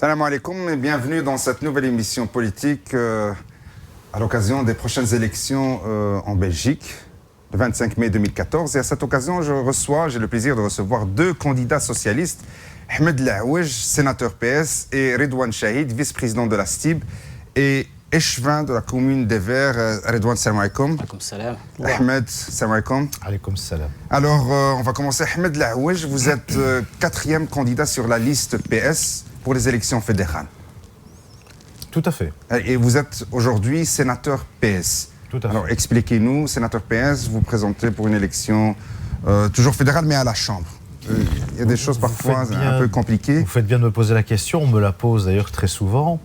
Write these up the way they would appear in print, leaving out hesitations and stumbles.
Salam alaikum et bienvenue dans cette nouvelle émission politique à l'occasion des prochaines élections en Belgique, le 25 mai 2014. Et à cette occasion, j'ai le plaisir de recevoir deux candidats socialistes, Ahmed Laouej, sénateur PS, et Redouane Chahid, vice-président de la STIB, et échevin de la commune des Verts. Redouane, salam alaikum. Alaikum salam. Ahmed, salam alaikum. Alaikum salam. Alors, on va commencer. Ahmed Laouej, vous êtes quatrième candidat sur la liste PS pour les élections fédérales. Tout à fait. Et vous êtes aujourd'hui sénateur PS. Tout à fait. Alors, expliquez-nous, sénateur PS, vous présentez pour une élection toujours fédérale, mais à la Chambre. Il y a des choses parfois un peu compliquées. Vous faites bien de me poser la question, on me la pose d'ailleurs très souvent.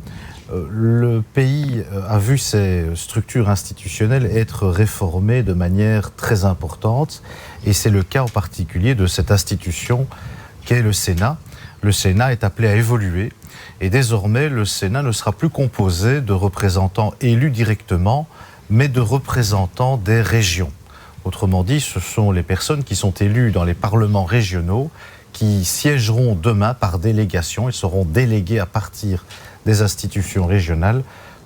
Le pays a vu ses structures institutionnelles être réformées de manière très importante, et c'est le cas en particulier de cette institution qu'est le Sénat. Le Sénat est appelé à évoluer, et désormais le Sénat ne sera plus composé de représentants élus directement, mais de représentants des régions. Autrement dit, ce sont les personnes qui sont élues dans les parlements régionaux qui siégeront demain par délégation. Ils seront délégués à partir des institutions régionales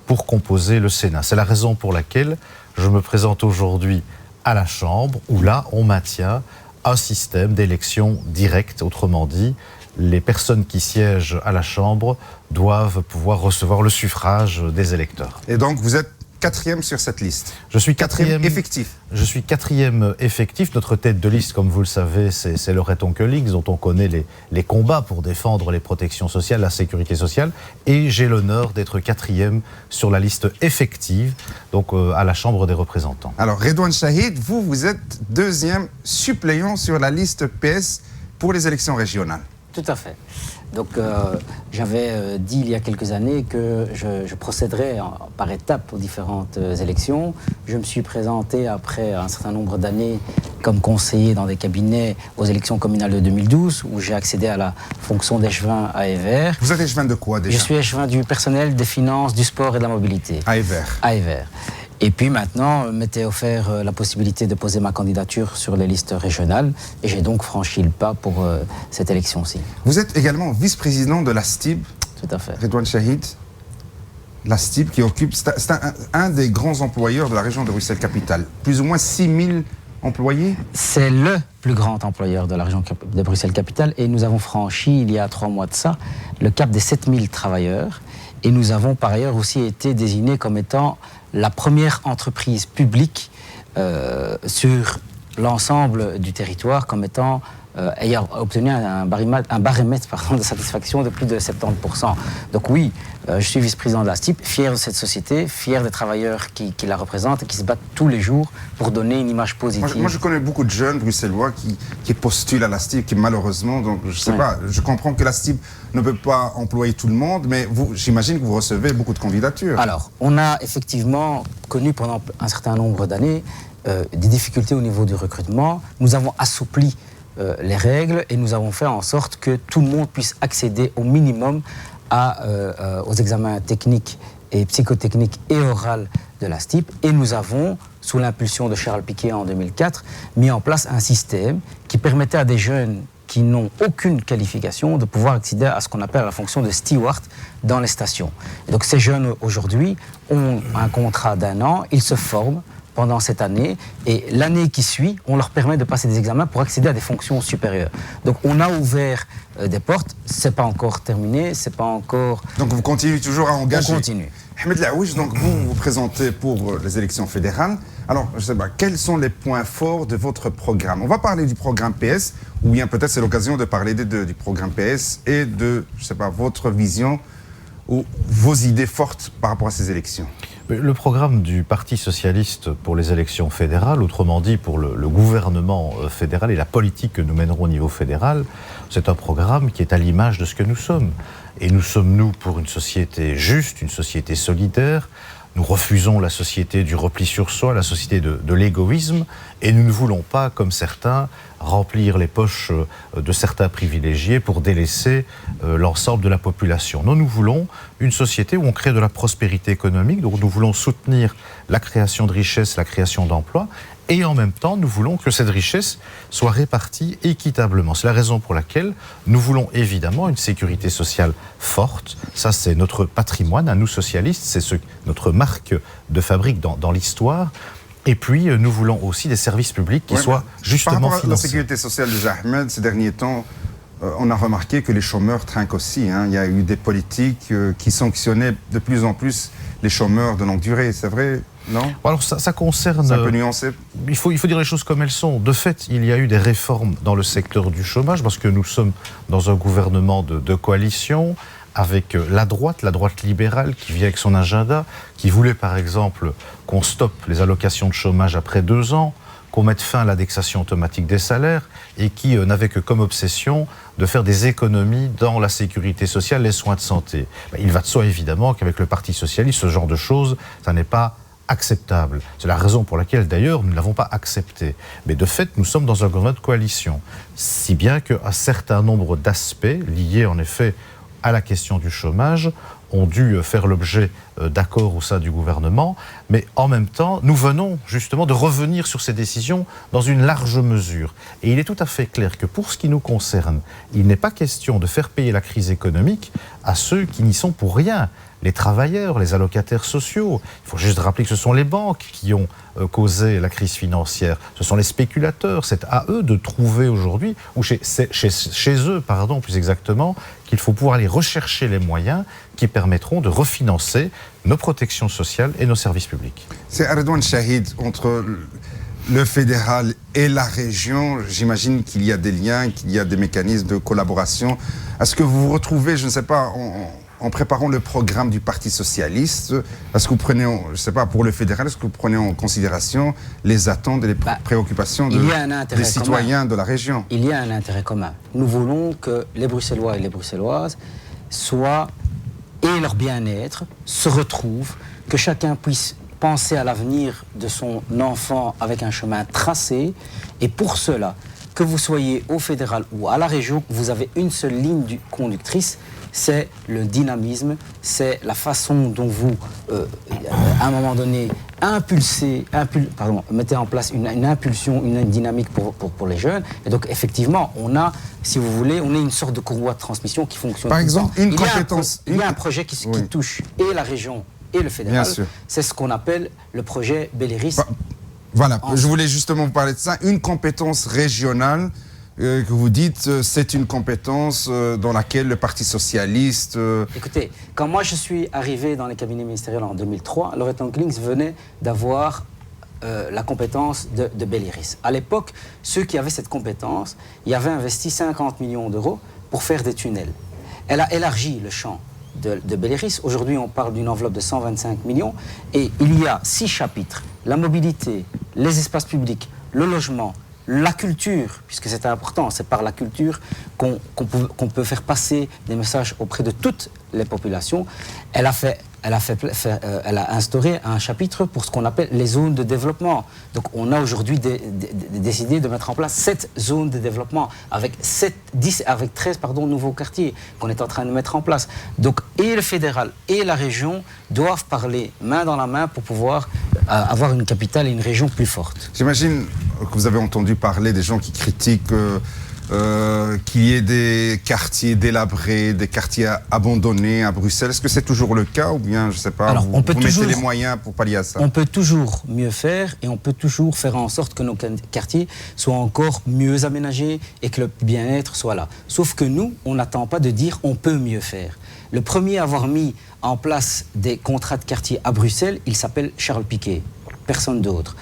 pour composer le Sénat. C'est la raison pour laquelle je me présente aujourd'hui à la Chambre, où là, on maintient un système d'élection directe. Autrement dit, les personnes qui siègent à la Chambre doivent pouvoir recevoir le suffrage des électeurs. Et donc, vous êtes quatrième sur cette liste. Je suis quatrième effectif. Je suis quatrième effectif. Notre tête de liste, comme vous le savez, c'est Laurette Onkelings, dont on connaît les combats pour défendre les protections sociales, la sécurité sociale. Et j'ai l'honneur d'être quatrième sur la liste effective, donc à la Chambre des représentants. Alors, Redouane Chahid, vous êtes deuxième suppléant sur la liste PS pour les élections régionales. Tout à fait. Donc, j'avais dit il y a quelques années que je procéderais par étapes aux différentes élections. Je me suis présenté après un certain nombre d'années comme conseiller dans des cabinets aux élections communales de 2012, où j'ai accédé à la fonction d'échevin à Evere. Vous êtes échevin de quoi déjà? Je suis échevin du personnel, des finances, du sport et de la mobilité. À Evere. À Evere. Et puis maintenant, m'était offert la possibilité de poser ma candidature sur les listes régionales, et j'ai donc franchi le pas pour cette élection-ci. Vous êtes également vice-président de la STIB. Tout à fait. Redouane Chahid, la STIB qui occupe, c'est un des grands employeurs de la région de Bruxelles-Capitale. Plus ou moins 6 000 employés. C'est le plus grand employeur de la région de Bruxelles-Capitale, et nous avons franchi, il y a 3 mois de ça, le cap des 7 000 travailleurs. Et nous avons par ailleurs aussi été désignés comme étant la première entreprise publique sur l'ensemble du territoire, comme étant ayant obtenu un baromètre de satisfaction de plus de 70%. Donc oui, je suis vice-président de la STIB, fier de cette société, fier des travailleurs qui la représentent et qui se battent tous les jours pour donner une image positive. Moi je connais beaucoup de jeunes bruxellois qui postulent à la STIB, qui malheureusement, donc je sais pas, je comprends que la STIB ne peut pas employer tout le monde, mais j'imagine que vous recevez beaucoup de candidatures. Alors, on a effectivement connu pendant un certain nombre d'années des difficultés au niveau du recrutement. Nous avons assoupli les règles, et nous avons fait en sorte que tout le monde puisse accéder au minimum aux examens techniques et psychotechniques et orales de la STIB. Et nous avons, sous l'impulsion de Charles Piquet en 2004, mis en place un système qui permettait à des jeunes qui n'ont aucune qualification de pouvoir accéder à ce qu'on appelle la fonction de steward dans les stations. Et donc ces jeunes aujourd'hui ont un contrat d'1 an, ils se forment pendant cette année, et l'année qui suit, on leur permet de passer des examens pour accéder à des fonctions supérieures. Donc on a ouvert des portes, c'est pas encore terminé, c'est pas encore... Donc vous continuez toujours à engager. On continue. Ahmed Laouej, donc vous vous présentez pour les élections fédérales. Alors, je sais pas, quels sont les points forts de votre programme? On va parler du programme PS, ou bien peut-être c'est l'occasion de parler du programme PS et de, je sais pas, votre vision ou vos idées fortes par rapport à ces élections. Le programme du Parti socialiste pour les élections fédérales, autrement dit pour le gouvernement fédéral et la politique que nous mènerons au niveau fédéral, c'est un programme qui est à l'image de ce que nous sommes. Et nous sommes, nous, pour une société juste, une société solidaire. Nous refusons la société du repli sur soi, la société de l'égoïsme, et nous ne voulons pas, comme certains, remplir les poches de certains privilégiés pour délaisser l'ensemble de la population. Non, nous voulons une société où on crée de la prospérité économique, donc nous voulons soutenir la création de richesses, la création d'emplois, Et en même temps, nous voulons que cette richesse soit répartie équitablement. C'est la raison pour laquelle nous voulons évidemment une sécurité sociale forte. Ça, c'est notre patrimoine, à nous socialistes, c'est notre marque de fabrique dans l'histoire. Et puis, nous voulons aussi des services publics qui soient justement par rapport financés. À la sécurité sociale de Ahmed, ces derniers temps, on a remarqué que les chômeurs trinquent aussi. Il y a eu des politiques qui sanctionnaient de plus en plus les chômeurs de longue durée. C'est vrai, non? Alors ça concerne... C'est un peu nuancé. Il faut dire les choses comme elles sont. De fait, il y a eu des réformes dans le secteur du chômage parce que nous sommes dans un gouvernement de coalition avec la droite libérale qui vient avec son agenda, qui voulait par exemple qu'on stoppe les allocations de chômage après 2 ans, qu'on mette fin à l'indexation automatique des salaires et qui n'avait que comme obsession de faire des économies dans la sécurité sociale, les soins de santé. Il va de soi évidemment qu'avec le Parti socialiste, ce genre de choses, ça n'est pas acceptable. C'est la raison pour laquelle d'ailleurs nous ne l'avons pas accepté. Mais de fait, nous sommes dans un gouvernement de coalition. Si bien qu'un certain nombre d'aspects liés en effet à la question du chômage ont dû faire l'objet d'accords au sein du gouvernement, mais en même temps, nous venons justement de revenir sur ces décisions dans une large mesure. Et il est tout à fait clair que pour ce qui nous concerne, il n'est pas question de faire payer la crise économique à ceux qui n'y sont pour rien. Les travailleurs, les allocataires sociaux. Il faut juste rappeler que ce sont les banques qui ont causé la crise financière. Ce sont les spéculateurs. C'est à eux de trouver aujourd'hui, ou chez eux, plus exactement, qu'il faut pouvoir aller rechercher les moyens qui permettront de refinancer nos protections sociales et nos services publics. C'est Redouane Chahid, entre le fédéral et la région, j'imagine qu'il y a des liens, qu'il y a des mécanismes de collaboration. Est-ce que vous vous retrouvez, je ne sais pas, en préparant le programme du Parti socialiste, est-ce que vous prenez, je ne sais pas, pour le fédéral, est-ce que vous prenez en considération les attentes et les préoccupations des citoyens de la région? Il y a un intérêt commun. Nous voulons que les Bruxellois et les Bruxelloises et leur bien-être se retrouvent, que chacun puisse penser à l'avenir de son enfant avec un chemin tracé. Et pour cela, que vous soyez au fédéral ou à la région, vous avez une seule ligne conductrice, c'est le dynamisme, c'est la façon dont vous, à un moment donné, mettez en place une impulsion, une dynamique pour les jeunes. Et donc, effectivement, on a, si vous voulez, on est une sorte de courroie de transmission qui fonctionne. Par exemple, il y a un projet qui touche et la région et le fédéral. C'est ce qu'on appelle le projet Belléris. Voilà, je voulais justement vous parler de ça. Une compétence régionale que vous dites, c'est une compétence dans laquelle le Parti socialiste... Écoutez, quand moi je suis arrivé dans les cabinets ministériels en 2003, Loreto Klings venait d'avoir la compétence de Belléris. À l'époque, ceux qui avaient cette compétence, y avaient investi 50 millions d'euros pour faire des tunnels. Elle a élargi le champ de Belléris. Aujourd'hui, on parle d'une enveloppe de 125 millions et il y a 6 chapitres. La mobilité, les espaces publics, le logement, la culture, puisque c'est important, c'est par la culture qu'on peut faire passer des messages auprès de toutes les populations. Elle a instauré un chapitre pour ce qu'on appelle les zones de développement. Donc on a aujourd'hui décidé de mettre en place 7 zones de développement avec 13 nouveaux quartiers qu'on est en train de mettre en place. Donc et le fédéral et la région doivent parler main dans la main pour pouvoir avoir une capitale et une région plus forte. J'imagine que vous avez entendu parler des gens qui critiquent qu'il y ait des quartiers délabrés, des quartiers abandonnés à Bruxelles. Est-ce que c'est toujours le cas ou bien, je ne sais pas, alors, vous mettez les moyens pour pallier à ça? On peut toujours mieux faire et on peut toujours faire en sorte que nos quartiers soient encore mieux aménagés et que le bien-être soit là. Sauf que nous, on n'attend pas de dire on peut mieux faire. Le premier à avoir mis en place des contrats de quartier à Bruxelles, il s'appelle Charles Piquet. Personne d'autre.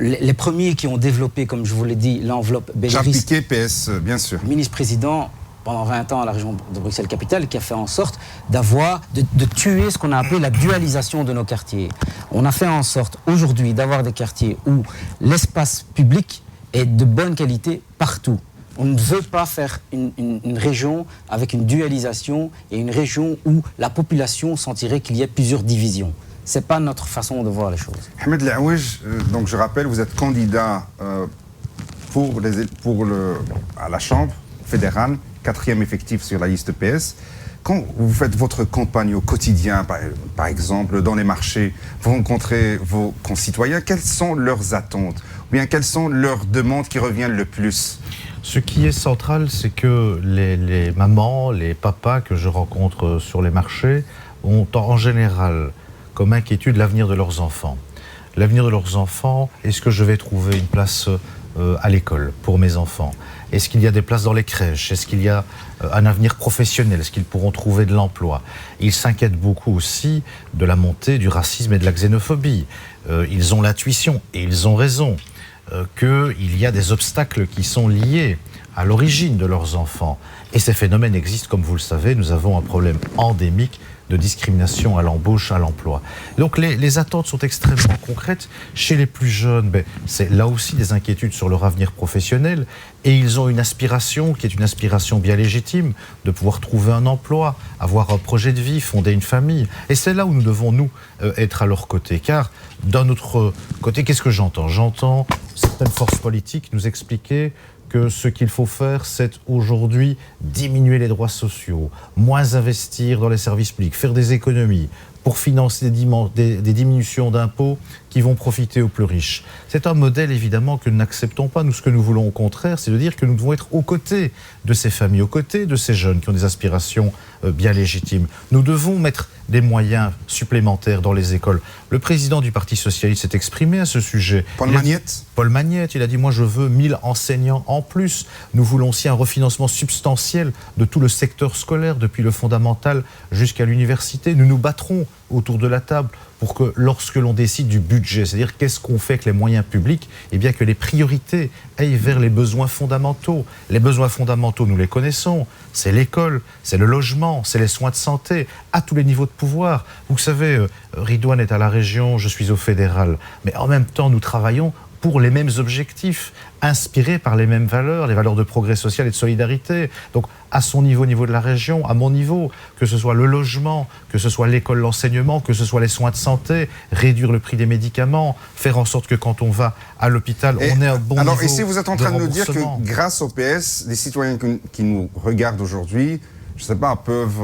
Les premiers qui ont développé, comme je vous l'ai dit, l'enveloppe Belléris... Charles Piquet, PS, bien sûr. Ministre-président pendant 20 ans à la région de Bruxelles-Capitale, qui a fait en sorte de tuer ce qu'on a appelé la dualisation de nos quartiers. On a fait en sorte aujourd'hui d'avoir des quartiers où l'espace public est de bonne qualité partout. On ne veut pas faire une région avec une dualisation et une région où la population sentirait qu'il y ait plusieurs divisions. Ce n'est pas notre façon de voir les choses. Ahmed Laouij, donc je rappelle, vous êtes candidat à la Chambre fédérale, 4e effectif sur la liste PS. quand vous faites votre campagne au quotidien, par exemple, dans les marchés, vous rencontrez vos concitoyens, quelles sont leurs attentes? Ou bien quelles sont leurs demandes qui reviennent le plus? Ce qui est central, c'est que les mamans, les papas que je rencontre sur les marchés ont en général comme inquiétude l'avenir de leurs enfants. L'avenir de leurs enfants, est-ce que je vais trouver une place à l'école pour mes enfants? Est-ce qu'il y a des places dans les crèches? Est-ce qu'il y a un avenir professionnel? Est-ce qu'ils pourront trouver de l'emploi? Ils s'inquiètent beaucoup aussi de la montée du racisme et de la xénophobie. Ils ont l'intuition, et ils ont raison, qu'il y a des obstacles qui sont liés à l'origine de leurs enfants. Et ces phénomènes existent, comme vous le savez, nous avons un problème endémique de discrimination à l'embauche, à l'emploi. Donc les attentes sont extrêmement concrètes. Chez les plus jeunes, c'est là aussi des inquiétudes sur leur avenir professionnel, et ils ont une aspiration qui est une aspiration bien légitime de pouvoir trouver un emploi, avoir un projet de vie, fonder une famille. Et c'est là où nous devons, nous, être à leur côté. Car d'un autre côté, qu'est-ce que j'entends? J'entends certaines forces politiques nous expliquer que ce qu'il faut faire, c'est aujourd'hui diminuer les droits sociaux, moins investir dans les services publics, faire des économies pour financer des diminutions d'impôts qui vont profiter aux plus riches. C'est un modèle, évidemment, que nous n'acceptons pas. Nous, ce que nous voulons, au contraire, c'est de dire que nous devons être aux côtés de ces familles, aux côtés de ces jeunes qui ont des aspirations bien légitimes. Nous devons mettre des moyens supplémentaires dans les écoles. Le président du Parti socialiste s'est exprimé à ce sujet. Paul Magnette, il a dit « Moi, je veux 1000 enseignants en plus ». Nous voulons aussi un refinancement substantiel de tout le secteur scolaire, depuis le fondamental jusqu'à l'université. Nous nous battrons autour de la table pour que lorsque l'on décide du budget, c'est-à-dire qu'est-ce qu'on fait avec les moyens publics, eh bien que les priorités aillent vers les besoins fondamentaux. Les besoins fondamentaux, nous les connaissons, c'est l'école, c'est le logement, c'est les soins de santé, à tous les niveaux de pouvoir. Vous savez, Ridouane est à la région, je suis au fédéral, mais en même temps, nous travaillons pour les mêmes objectifs, inspirés par les mêmes valeurs, les valeurs de progrès social et de solidarité. Donc, à son niveau, au niveau de la région, à mon niveau, que ce soit le logement, que ce soit l'école, l'enseignement, que ce soit les soins de santé, réduire le prix des médicaments, faire en sorte que quand on va à l'hôpital, on ait un bon niveau. Alors ici, vous êtes en train de nous dire que remboursement. grâce au PS, les citoyens qui nous regardent aujourd'hui, je ne sais pas, peuvent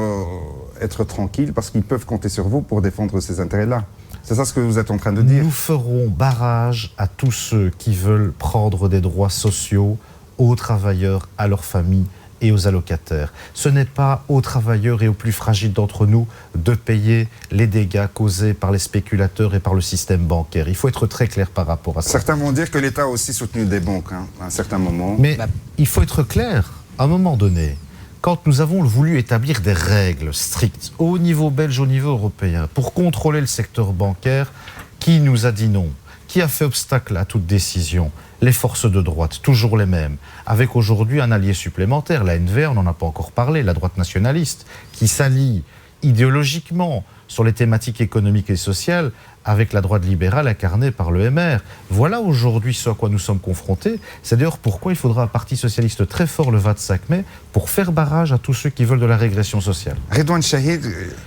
être tranquilles parce qu'ils peuvent compter sur vous pour défendre ces intérêts-là. C'est ça ce que vous êtes en train de dire? Nous ferons barrage à tous ceux qui veulent prendre des droits sociaux aux travailleurs, à leurs familles et aux allocataires. Ce n'est pas aux travailleurs et aux plus fragiles d'entre nous de payer les dégâts causés par les spéculateurs et par le système bancaire. Il faut être très clair par rapport à ça. Certains vont dire que l'État a aussi soutenu des banques à un certain moment. Mais il faut être clair, à un moment donné, quand nous avons voulu établir des règles strictes au niveau belge, au niveau européen, pour contrôler le secteur bancaire, qui nous a dit non? Qui a fait obstacle à toute décision? Les forces de droite, toujours les mêmes, avec aujourd'hui un allié supplémentaire, la NVA, on n'en a pas encore parlé, la droite nationaliste, qui s'allie idéologiquement sur les thématiques économiques et sociales avec la droite libérale incarnée par le MR. Voilà aujourd'hui ce à quoi nous sommes confrontés. C'est d'ailleurs pourquoi il faudra un parti socialiste très fort le 25 mai pour faire barrage à tous ceux qui veulent de la régression sociale. Ridouane Chahid,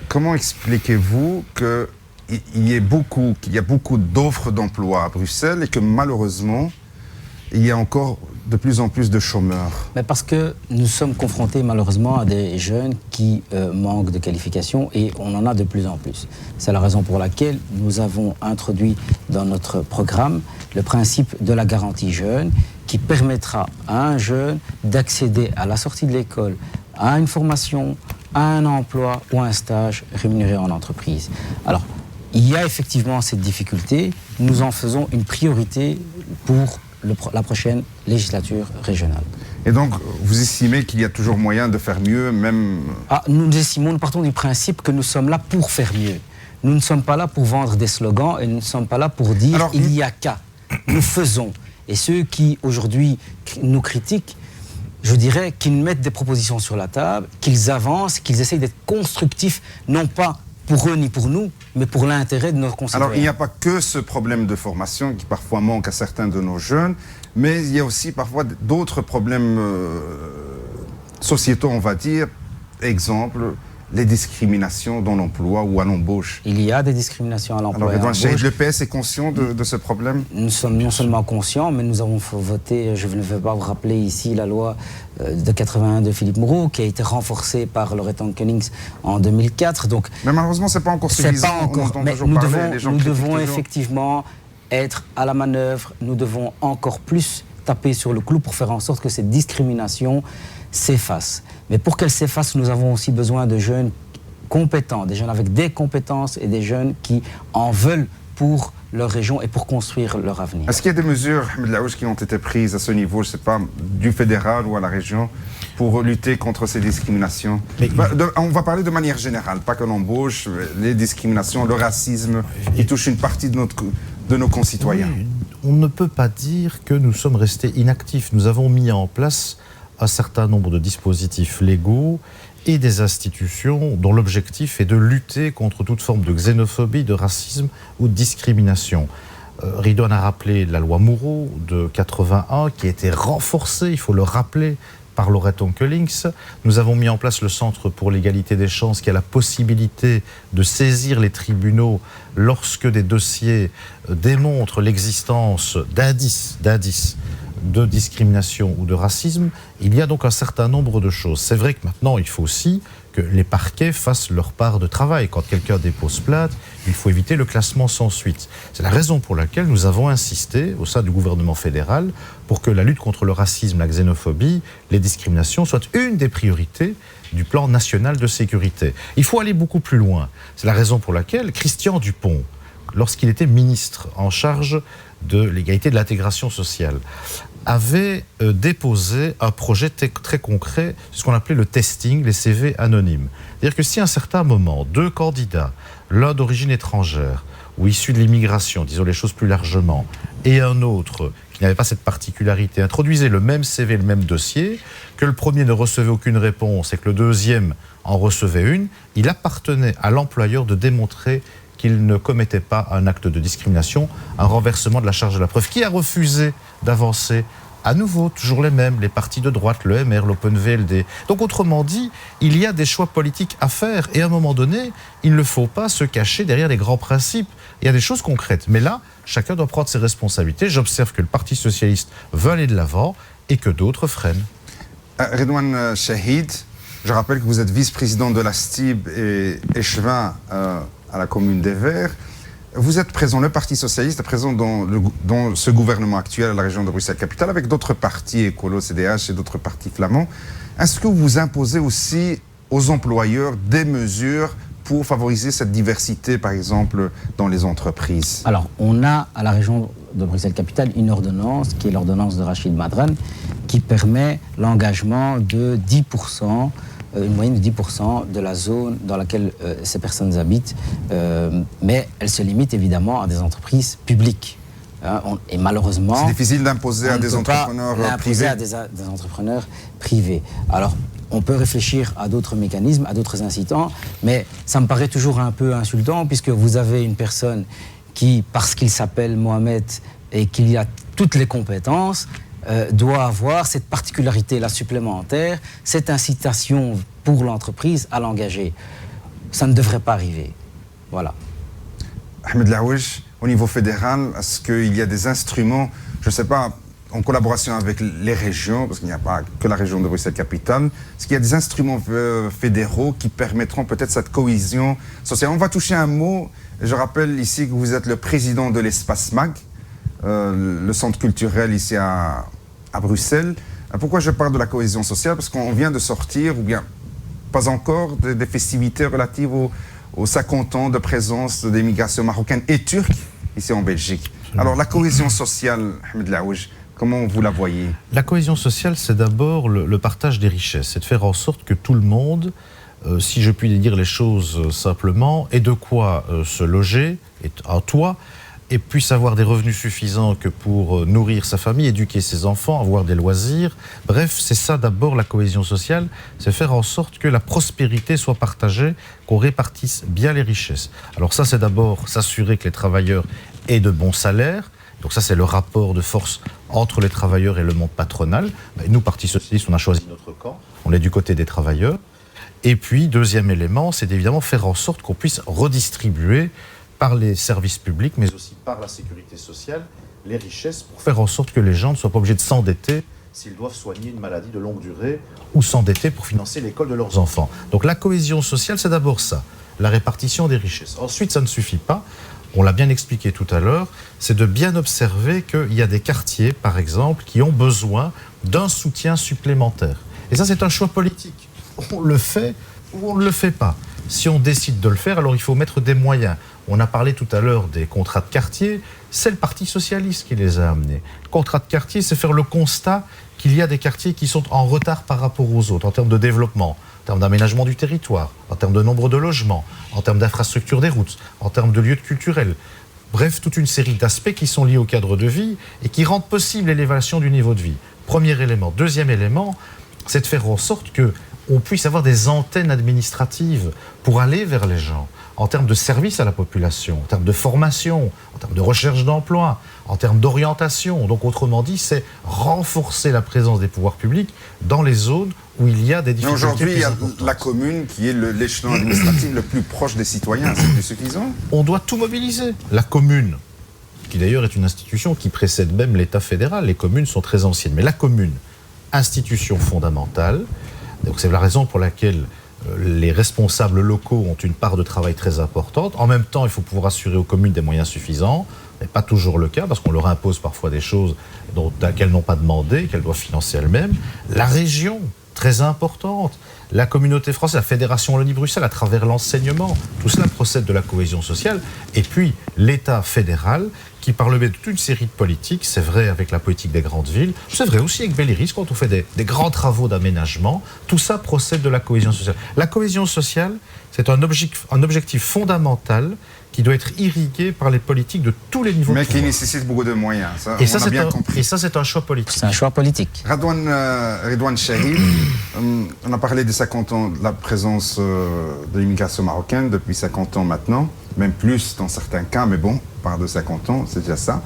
comment expliquez-vous qu'il y a beaucoup d'offres d'emploi à Bruxelles et que malheureusement, il y a encore de plus en plus de chômeurs? Mais parce que nous sommes confrontés malheureusement à des jeunes qui manquent de qualification, et on en a de plus en plus. C'est la raison pour laquelle nous avons introduit dans notre programme le principe de la garantie jeune, qui permettra à un jeune d'accéder à la sortie de l'école à une formation, à un emploi ou à un stage rémunéré en entreprise. Alors, il y a effectivement cette difficulté. Nous en faisons une priorité pour la prochaine législature régionale. Et donc, vous estimez qu'il y a toujours moyen de faire mieux, même... Nous partons du principe que nous sommes là pour faire mieux. Nous ne sommes pas là pour vendre des slogans et nous ne sommes pas là pour dire « il n'y a qu'à ». Nous faisons. Et ceux qui, aujourd'hui, nous critiquent, je dirais qu'ils mettent des propositions sur la table, qu'ils avancent, qu'ils essayent d'être constructifs, non pas pour eux ni pour nous, mais pour l'intérêt de nos concitoyens. Alors, il n'y a pas que ce problème de formation qui parfois manque à certains de nos jeunes, mais il y a aussi parfois d'autres problèmes sociétaux, on va dire. Exemple, les discriminations dans l'emploi ou à l'embauche? Il y a des discriminations à l'emploi. Alors, le PS est conscient de ce problème? Nous sommes non seulement conscients, mais nous avons voté, je ne vais pas vous rappeler ici, la loi de 81 de Philippe Moreau, qui a été renforcée par Loretan Koenings en 2004. Donc, mais malheureusement, ce n'est pas encore suffisant. Pas encore, mais nous devons effectivement être à la manœuvre. Nous devons encore plus taper sur le clou pour faire en sorte que cette discrimination s'efface. Mais pour qu'elle s'efface, nous avons aussi besoin de jeunes compétents, des jeunes avec des compétences et des jeunes qui en veulent pour leur région et pour construire leur avenir. Est-ce qu'il y a des mesures, Ahmed Laouche, qui ont été prises à ce niveau, je ne sais pas, du fédéral ou à la région, pour lutter contre ces discriminations? On va parler de manière générale, pas que l'embauche, les discriminations, le racisme, qui touche une partie de nos concitoyens. Oui, on ne peut pas dire que nous sommes restés inactifs. Nous avons mis en place un certain nombre de dispositifs légaux et des institutions dont l'objectif est de lutter contre toute forme de xénophobie, de racisme ou de discrimination. Ridouane a rappelé la loi Moreau de 81 qui a été renforcée, il faut le rappeler, par Loretan Koenings. Nous avons mis en place le Centre pour l'égalité des chances qui a la possibilité de saisir les tribunaux lorsque des dossiers démontrent l'existence d'indices de discrimination ou de racisme. Il y a donc un certain nombre de choses. C'est vrai que maintenant, il faut aussi que les parquets fassent leur part de travail. Quand quelqu'un dépose plainte, il faut éviter le classement sans suite. C'est la raison pour laquelle nous avons insisté au sein du gouvernement fédéral pour que la lutte contre le racisme, la xénophobie, les discriminations soit une des priorités du plan national de sécurité. Il faut aller beaucoup plus loin. C'est la raison pour laquelle Christian Dupont, lorsqu'il était ministre en charge de l'égalité et de l'intégration sociale, avait déposé un projet très concret, ce qu'on appelait le testing, les CV anonymes. C'est-à-dire que si à un certain moment, deux candidats, l'un d'origine étrangère ou issu de l'immigration, disons les choses plus largement, et un autre qui n'avait pas cette particularité, introduisaient le même CV, le même dossier, que le premier ne recevait aucune réponse et que le deuxième en recevait une, il appartenait à l'employeur de démontrer qu'il ne commettait pas un acte de discrimination, un renversement de la charge de la preuve. Qui a refusé d'avancer? À nouveau, toujours les mêmes, les partis de droite, le MR, l'Open VLD. Donc autrement dit, il y a des choix politiques à faire et à un moment donné, il ne faut pas se cacher derrière les grands principes. Il y a des choses concrètes, mais là, chacun doit prendre ses responsabilités. J'observe que le Parti socialiste veut aller de l'avant et que d'autres freinent. Ridouane Chahid, je rappelle que vous êtes vice-président de la STIB et échevin à la commune des Verts. Vous êtes présent, le Parti socialiste est présent dans ce gouvernement actuel à la région de Bruxelles-Capitale avec d'autres partis écolos, CDH et d'autres partis flamands. Est-ce que vous imposez aussi aux employeurs des mesures pour favoriser cette diversité, par exemple, dans les entreprises? Alors, on a à la région de Bruxelles-Capitale une ordonnance, qui est l'ordonnance de Rachid Madran, qui permet l'engagement de 10%, une moyenne de 10% de la zone dans laquelle ces personnes habitent, mais elle se limite évidemment à des entreprises publiques. Et malheureusement, c'est difficile d'imposer à des entrepreneurs privés. À des entrepreneurs privés. Alors, on peut réfléchir à d'autres mécanismes, à d'autres incitants, mais ça me paraît toujours un peu insultant, puisque vous avez une personne qui, parce qu'il s'appelle Mohamed et qu'il y a toutes les compétences, doit avoir cette particularité-là supplémentaire, cette incitation pour l'entreprise à l'engager. Ça ne devrait pas arriver. Voilà. Ahmed Laouche, au niveau fédéral, est-ce qu'il y a des instruments, je ne sais pas, en collaboration avec les régions, parce qu'il n'y a pas que la région de Bruxelles-Capitale, est-ce qu'il y a des instruments fédéraux qui permettront peut-être cette cohésion sociale? On va toucher un mot. Je rappelle ici que vous êtes le président de l'Espace MAG, le centre culturel ici à Bruxelles. Pourquoi je parle de la cohésion sociale? Parce qu'on vient de sortir, ou bien pas encore, des festivités relatives aux 50 ans de présence des migrations marocaines et turques ici en Belgique. Alors la cohésion sociale, Ahmed Laouche, comment vous la voyez? La cohésion sociale, c'est d'abord le partage des richesses. C'est de faire en sorte que tout le monde, si je puis dire les choses simplement, ait de quoi se loger, ait un toit, et puisse avoir des revenus suffisants que pour nourrir sa famille, éduquer ses enfants, avoir des loisirs. Bref, c'est ça d'abord la cohésion sociale, c'est faire en sorte que la prospérité soit partagée, qu'on répartisse bien les richesses. Alors ça, c'est d'abord s'assurer que les travailleurs aient de bons salaires. Donc ça, c'est le rapport de force entre les travailleurs et le monde patronal. Et nous, Parti socialiste, on a choisi notre camp, on est du côté des travailleurs. Et puis, deuxième élément, c'est évidemment faire en sorte qu'on puisse redistribuer par les services publics, mais aussi par la sécurité sociale, les richesses pour faire en sorte que les gens ne soient pas obligés de s'endetter s'ils doivent soigner une maladie de longue durée ou s'endetter pour financer l'école de leurs enfants. Donc la cohésion sociale, c'est d'abord ça, la répartition des richesses. Ensuite, ça ne suffit pas, on l'a bien expliqué tout à l'heure, c'est de bien observer qu'il y a des quartiers, par exemple, qui ont besoin d'un soutien supplémentaire. Et ça, c'est un choix politique. On le fait ou on ne le fait pas. Si on décide de le faire, alors il faut mettre des moyens. On a parlé tout à l'heure des contrats de quartier, c'est le Parti socialiste qui les a amenés. Le contrat de quartier, c'est faire le constat qu'il y a des quartiers qui sont en retard par rapport aux autres, en termes de développement, en termes d'aménagement du territoire, en termes de nombre de logements, en termes d'infrastructures des routes, en termes de lieux culturels. Bref, toute une série d'aspects qui sont liés au cadre de vie et qui rendent possible l'élévation du niveau de vie. Premier élément. Deuxième élément, c'est de faire en sorte qu'on puisse avoir des antennes administratives pour aller vers les gens, en termes de services à la population, en termes de formation, en termes de recherche d'emploi, en termes d'orientation. Donc, autrement dit, c'est renforcer la présence des pouvoirs publics dans les zones où il y a des difficultés. Mais aujourd'hui, il y a importantes. la commune qui est l'échelon administratif le plus proche des citoyens. C'est plus suffisant? On doit tout mobiliser. La commune, qui d'ailleurs est une institution qui précède même l'État fédéral, les communes sont très anciennes, mais la commune, institution fondamentale, donc c'est la raison pour laquelle les responsables locaux ont une part de travail très importante. En même temps, il faut pouvoir assurer aux communes des moyens suffisants. Ce n'est pas toujours le cas, parce qu'on leur impose parfois des choses qu'elles n'ont pas demandé, qu'elles doivent financer elles-mêmes. La région, très importante. La communauté française, la Fédération Wallonie-Bruxelles, à travers l'enseignement, tout cela procède de la cohésion sociale. Et puis, l'État fédéral, qui par le biais de toute une série de politiques, c'est vrai avec la politique des grandes villes, c'est vrai aussi avec Belliris, quand on fait des grands travaux d'aménagement, tout ça procède de la cohésion sociale. La cohésion sociale, c'est un objectif fondamental qui doit être irrigué par les politiques de tous les niveaux. Mais qui nécessite beaucoup de moyens. Ça, et on a bien compris. Et ça, c'est un choix politique. C'est un choix politique. Redouane Cherif, on a parlé des 50 ans de la présence de l'immigration marocaine depuis 50 ans maintenant, même plus dans certains cas, mais bon, on parle de 50 ans, c'est déjà ça.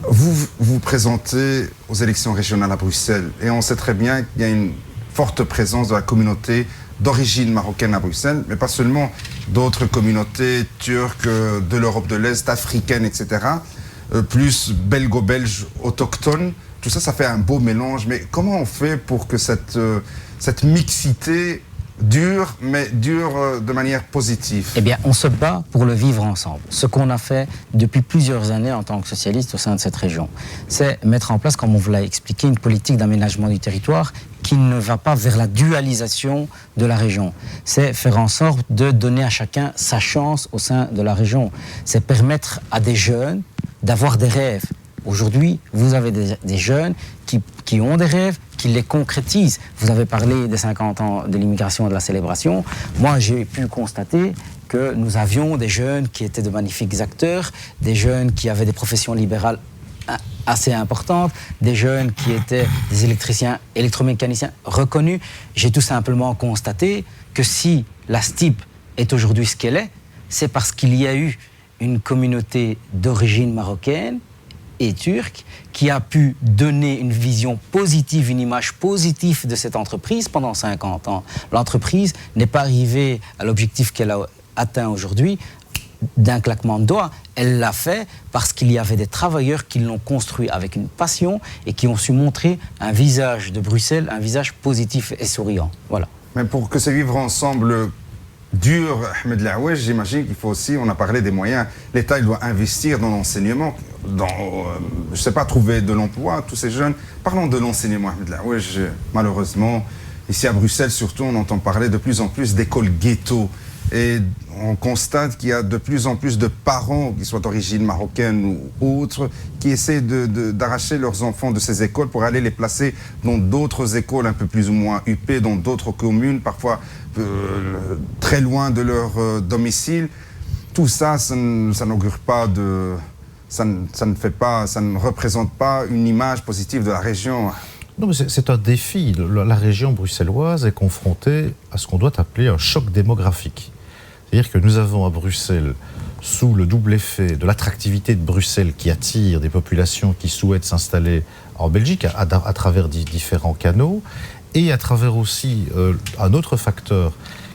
Vous vous présentez aux élections régionales à Bruxelles et on sait très bien qu'il y a une forte présence de la communauté d'origine marocaine à Bruxelles, mais pas seulement, d'autres communautés turques, de l'Europe de l'Est, africaines, etc., plus belgo-belges autochtones. Tout ça, ça fait un beau mélange. Mais comment on fait pour que cette mixité dure, mais dure de manière positive? Eh bien, on se bat pour le vivre ensemble. Ce qu'on a fait depuis plusieurs années en tant que socialiste au sein de cette région, c'est mettre en place, comme on vous l'a expliqué, une politique d'aménagement du territoire qui ne va pas vers la dualisation de la région. C'est faire en sorte de donner à chacun sa chance au sein de la région. C'est permettre à des jeunes d'avoir des rêves. Aujourd'hui, vous avez des jeunes qui ont des rêves, qui les concrétisent. Vous avez parlé des 50 ans de l'immigration et de la célébration. Moi, j'ai pu constater que nous avions des jeunes qui étaient de magnifiques acteurs, des jeunes qui avaient des professions libérales assez importantes, des jeunes qui étaient des électriciens, électromécaniciens reconnus. J'ai tout simplement constaté que si la STIB est aujourd'hui ce qu'elle est, c'est parce qu'il y a eu une communauté d'origine marocaine et turque qui a pu donner une vision positive, une image positive de cette entreprise pendant 50 ans. L'entreprise n'est pas arrivée à l'objectif qu'elle a atteint aujourd'hui d'un claquement de doigts. Elle l'a fait parce qu'il y avait des travailleurs qui l'ont construit avec une passion et qui ont su montrer un visage de Bruxelles, un visage positif et souriant. Voilà. Mais pour que ce vivre ensemble dur, Ahmed Laouech, j'imagine qu'il faut aussi, on a parlé des moyens, l'État il doit investir dans l'enseignement, dans, je ne sais pas, trouver de l'emploi, tous ces jeunes. Parlons de l'enseignement, Ahmed Laouech. Malheureusement, ici à Bruxelles surtout, on entend parler de plus en plus d'écoles ghetto. Et on constate qu'il y a de plus en plus de parents, qui soient d'origine marocaine ou autre, qui essaient d'arracher leurs enfants de ces écoles pour aller les placer dans d'autres écoles un peu plus ou moins huppées, dans d'autres communes, parfois très loin de leur domicile. Tout ça, ça n'augure pas de... Ça ne représente pas une image positive de la région. Non, mais c'est un défi. La région bruxelloise est confrontée à ce qu'on doit appeler un choc démographique. C'est-à-dire que nous avons à Bruxelles, sous le double effet de l'attractivité de Bruxelles qui attire des populations qui souhaitent s'installer en Belgique à travers différents canaux, et à travers aussi un autre facteur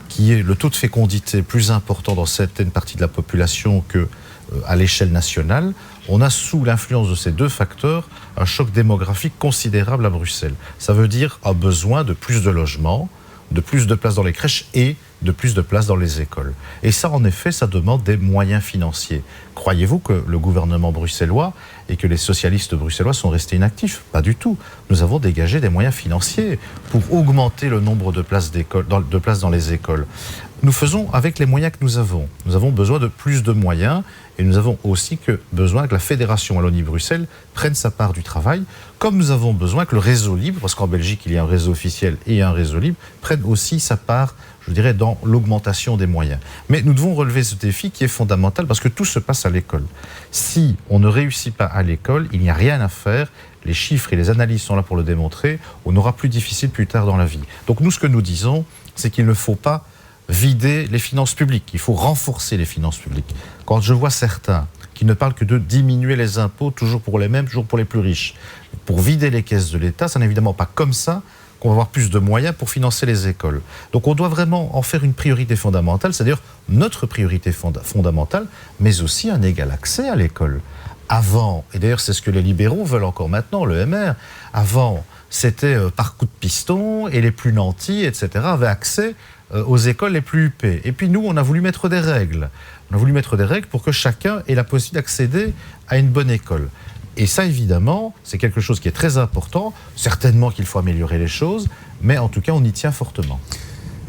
qui est le taux de fécondité plus important dans certaines parties de la population qu'à l'échelle nationale, on a sous l'influence de ces deux facteurs un choc démographique considérable à Bruxelles. Ça veut dire un besoin de plus de logements, de plus de places dans les crèches et de plus de places dans les écoles. Et ça, en effet, ça demande des moyens financiers. Croyez-vous que le gouvernement bruxellois et que les socialistes bruxellois sont restés inactifs? Pas du tout. Nous avons dégagé des moyens financiers pour augmenter le nombre de places dans les écoles. Nous faisons avec les moyens que nous avons. Nous avons besoin de plus de moyens et nous avons aussi besoin que la Fédération Wallonie-Bruxelles prenne sa part du travail, comme nous avons besoin que le réseau libre, parce qu'en Belgique il y a un réseau officiel et un réseau libre, prenne aussi sa part, je dirais, dans l'augmentation des moyens. Mais nous devons relever ce défi qui est fondamental parce que tout se passe à l'école. Si on ne réussit pas à l'école, il n'y a rien à faire. Les chiffres et les analyses sont là pour le démontrer. On aura plus difficile plus tard dans la vie. Donc nous, ce que nous disons, c'est qu'il ne faut pas vider les finances publiques. Il faut renforcer les finances publiques. Quand je vois certains qui ne parlent que de diminuer les impôts, toujours pour les mêmes, toujours pour les plus riches, pour vider les caisses de l'État, ça n'est évidemment pas comme ça qu'on va avoir plus de moyens pour financer les écoles. Donc on doit vraiment en faire une priorité fondamentale, c'est-à-dire notre priorité fondamentale, mais aussi un égal accès à l'école. Avant, et d'ailleurs c'est ce que les libéraux veulent encore maintenant, le MR, avant c'était par coup de piston et les plus nantis, etc., avaient accès aux écoles les plus huppées. Et puis nous, on a voulu mettre des règles. On a voulu mettre des règles pour que chacun ait la possibilité d'accéder à une bonne école. Et ça, évidemment, c'est quelque chose qui est très important. Certainement qu'il faut améliorer les choses, mais en tout cas, on y tient fortement.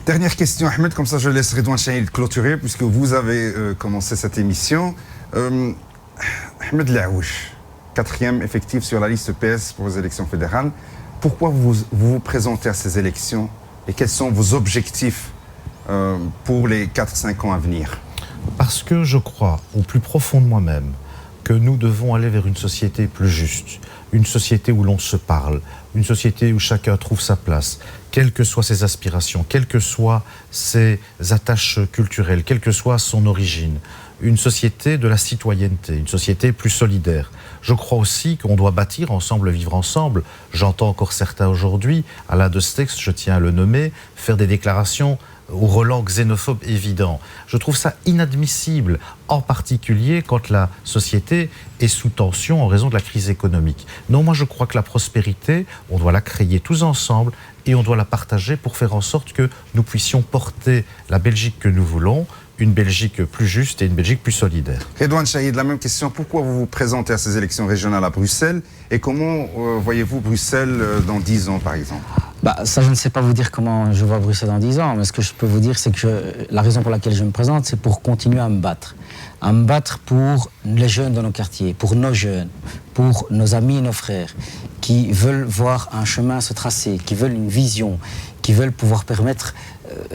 Dernière question, Ahmed, comme ça je laisse Redouane Chahil clôturer, puisque vous avez commencé cette émission. Ahmed Laouche, 4e effectif sur la liste PS pour les élections fédérales. Pourquoi vous présentez à ces élections et quels sont vos objectifs pour les 4-5 ans à venir? Parce que je crois, au plus profond de moi-même, que nous devons aller vers une société plus juste, une société où l'on se parle, une société où chacun trouve sa place, quelles que soient ses aspirations, quelles que soient ses attaches culturelles, quelle que soit son origine. Une société de la citoyenneté, une société plus solidaire. Je crois aussi qu'on doit bâtir ensemble, vivre ensemble. J'entends encore certains aujourd'hui, Alain de Stex, je tiens à le nommer, faire des déclarations au relent xénophobe évident. Je trouve ça inadmissible, en particulier quand la société est sous tension en raison de la crise économique. Non, moi je crois que la prospérité, on doit la créer tous ensemble et on doit la partager pour faire en sorte que nous puissions porter la Belgique que nous voulons, une Belgique plus juste et une Belgique plus solidaire. Redouane Chahil, la même question. Pourquoi vous vous présentez à ces élections régionales à Bruxelles et comment voyez-vous Bruxelles dans 10 ans, par exemple? Ça, je ne sais pas vous dire comment je vois Bruxelles dans 10 ans, mais ce que je peux vous dire, c'est que la raison pour laquelle je me présente, c'est pour continuer à me battre. À me battre pour les jeunes de nos quartiers, pour nos jeunes, pour nos amis et nos frères, qui veulent voir un chemin se tracer, qui veulent une vision, qui veulent pouvoir permettre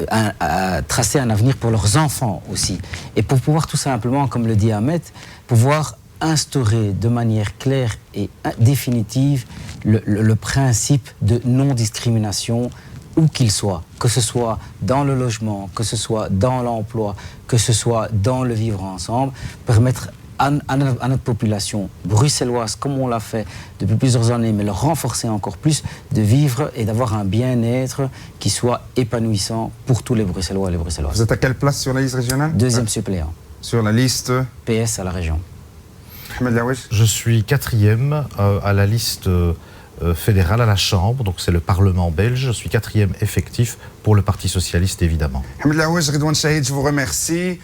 à tracer un avenir pour leurs enfants aussi. Et pour pouvoir tout simplement, comme le dit Ahmed, pouvoir instaurer de manière claire et définitive le principe de non-discrimination où qu'il soit, que ce soit dans le logement, que ce soit dans l'emploi, que ce soit dans le vivre ensemble, permettre à notre population bruxelloise, comme on l'a fait depuis plusieurs années, mais le renforcer encore plus, de vivre et d'avoir un bien-être qui soit épanouissant pour tous les Bruxellois et les Bruxelloises. Vous êtes à quelle place sur la liste régionale? 2e suppléant. Sur la liste PS à la région. Ahmed Laouche? Je suis 4e à la liste fédérale à la Chambre, donc c'est le Parlement belge. Je suis 4e effectif pour le Parti socialiste, évidemment. Ahmed Laouche, Redouane Chahil, je vous remercie.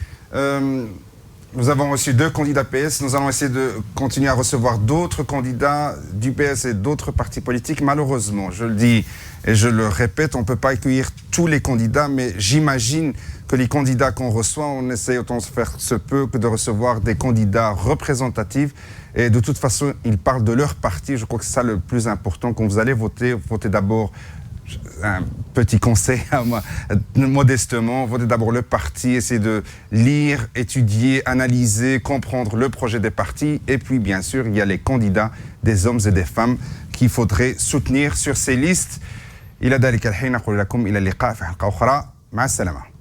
Nous avons reçu 2 candidats PS. Nous allons essayer de continuer à recevoir d'autres candidats du PS et d'autres partis politiques. Malheureusement, je le dis et je le répète, on ne peut pas accueillir tous les candidats, mais j'imagine que les candidats qu'on reçoit, on essaie autant de faire se peut que de recevoir des candidats représentatifs. Et de toute façon, ils parlent de leur parti. Je crois que c'est ça le plus important. Quand vous allez voter, votez d'abord, un petit conseil à moi, modestement, votez d'abord le parti, essayez de lire, étudier, analyser, comprendre le projet des partis. Et puis, bien sûr, il y a les candidats, des hommes et des femmes qu'il faudrait soutenir sur ces listes. إلى ذلك الحين أقول لكم إلى اللقاء في حلقة أخرى. مع السلامة.